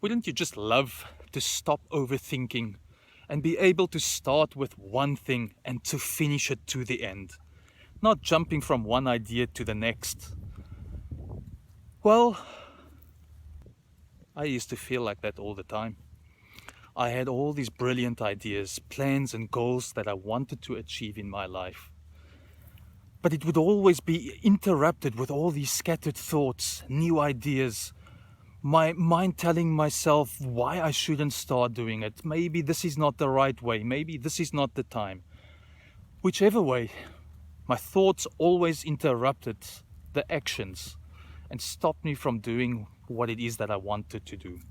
Wouldn't you just love to stop overthinking and be able to start with one thing and to finish it to the end? Not jumping from one idea to the next. Well, I used to feel like that all the time. I had all these brilliant ideas, plans and goals that I wanted to achieve in my life. But it would always be interrupted with all these scattered thoughts, new ideas, my mind telling myself why I shouldn't start doing it. Maybe this is not the right way. Maybe this is not the time. Whichever way, my thoughts always interrupted the actions and stopped me from doing what it is that I wanted to do.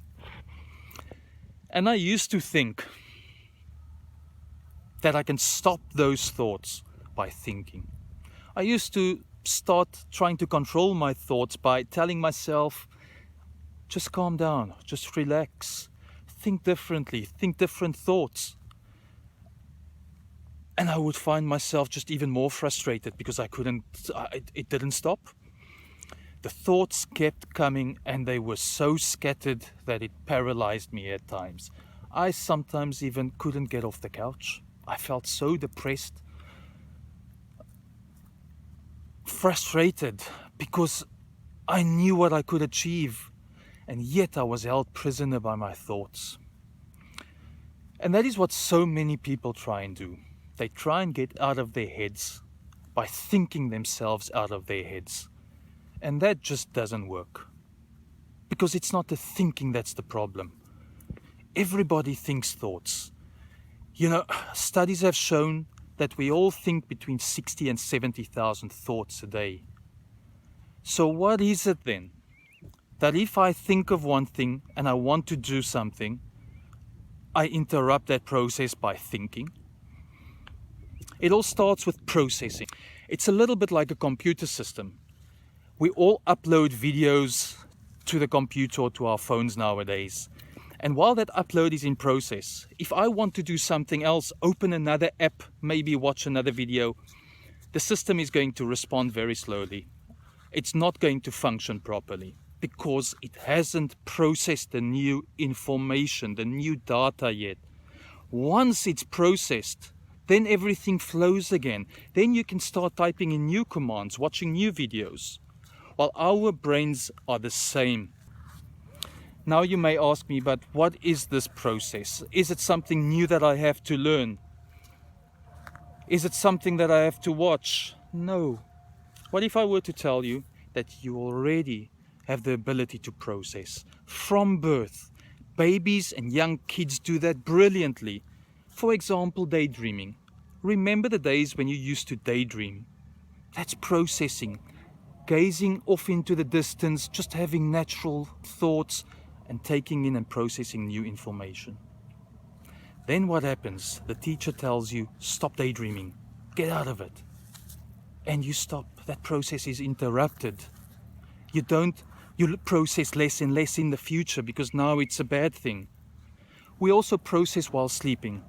And I used to think that I can stop those thoughts by thinking. I used to start trying to control my thoughts by telling myself, just calm down, just relax, think differently, think different thoughts. And I would find myself just even more frustrated because it didn't stop. The thoughts kept coming and they were so scattered that it paralyzed me at times. I sometimes even couldn't get off the couch. I felt so depressed, frustrated because I knew what I could achieve. And yet I was held prisoner by my thoughts. And that is what so many people try and do. They try and get out of their heads by thinking themselves out of their heads. And that just doesn't work. Because it's not the thinking that's the problem. Everybody thinks thoughts. You know, studies have shown that we all think between 60 and 70,000 thoughts a day. So what is it then? That if I think of one thing and I want to do something, I interrupt that process by thinking. It all starts with processing. It's a little bit like a computer system. We all upload videos to the computer or to our phones nowadays. And while that upload is in process, if I want to do something else, open another app, maybe watch another video, the system is going to respond very slowly. It's not going to function properly, because it hasn't processed the new information, the new data yet. Once it's processed, then everything flows again. Then you can start typing in new commands, watching new videos. While our brains are the same. Now you may ask me, but what is this process? Is it something new that I have to learn? Is it something that I have to watch? No. What if I were to tell you that you already have the ability to process from birth? Babies and young kids do that brilliantly. For example, daydreaming. Remember the days when you used to daydream? That's processing. Gazing off into the distance, just having natural thoughts and taking in and processing new information. Then what happens? The teacher tells you, stop daydreaming, get out of it. And you stop. That process is interrupted. You process less and less in the future because now it's a bad thing. We also process while sleeping.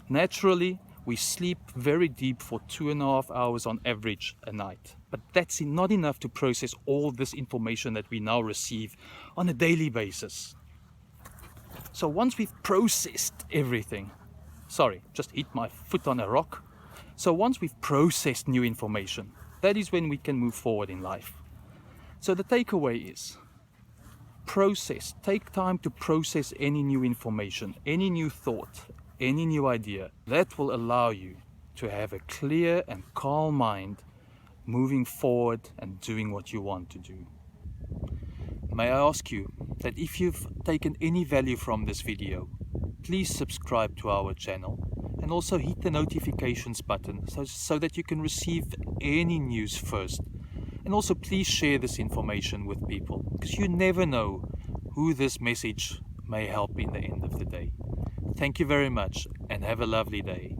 Naturally, we sleep very deep for 2.5 hours on average a night. But that's not enough to process all this information that we now receive on a daily basis. So once we've processed everything, just hit my foot on a rock. So once we've processed new information, that is when we can move forward in life. So the takeaway is, process. Take time to process any new information, any new thought, any new idea. That will allow you to have a clear and calm mind moving forward and doing what you want to do. May I ask you that if you've taken any value from this video, please subscribe to our channel and also hit the notifications button so that you can receive any news first. And also please share this information with people, because you never know who this message may help in the end of the day. Thank you very much and have a lovely day.